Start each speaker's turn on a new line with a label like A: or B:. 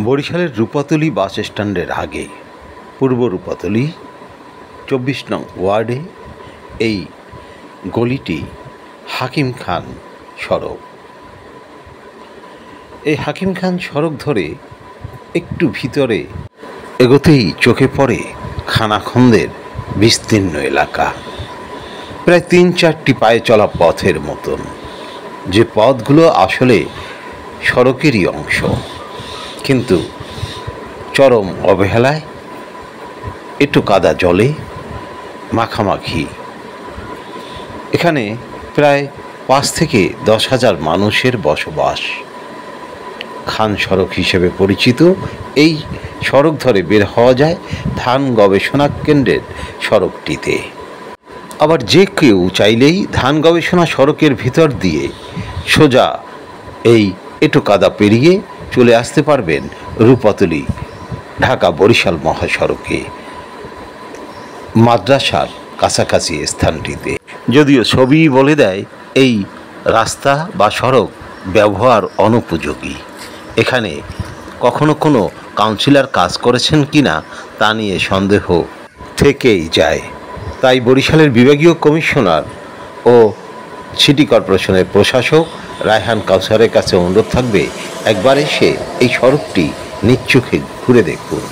A: বরিশালের রূপাতলী বাস স্ট্যান্ডের আগে পূর্ব রূপাতলী ২৪ নং ওয়ার্ডে এই গলিটি হাকিম খান সড়ক। এই হাকিম খান সড়ক ধরে একটু ভিতরে এগোতেই চোখে পড়ে খানাখন্দের বিস্তীর্ণ এলাকা, প্রায় ৩-৪টি পায়ে চলা পথের মতন, যে পথগুলো আসলে সড়কেরই অংশ, কিন্তু চরম অবহেলায় একটু কাদা জলে মাখামাখি। এখানে প্রায় ৫ থেকে ১০,০০০ মানুষের বসবাস। খান সড়ক হিসেবে পরিচিত এই সড়ক ধরে বের হওয়া যায় ধান গবেষণা কেন্দ্রের সড়কটিতে। আবার যে কেউ চাইলেই ধান গবেষণা সড়কের ভিতর দিয়ে সোজা এই এঁটো কাদা পেরিয়ে চলে আসতে পারবেন রূপাতলী ঢাকা বরিশাল মহাসড়কে মাদ্রাসার কাছাকাছি স্থানটিতে। যদিও ছবি বলে দেয় এই রাস্তা বা সড়ক ব্যবহার অনুপযোগী। এখানে কখনো কোনো কাউন্সিলর কাজ করেছেন কিনা তা নিয়ে সন্দেহ থেকেই যায়। তাই বরিশালের বিভাগীয় কমিশনার ও সিটি কর্পোরেশনের প্রশাসক রায়হান কাউসারের কাছে অনুরোধ থাকবে, একবার এসে এই সড়কটি নিজ চোখে ঘুরে দেখুন।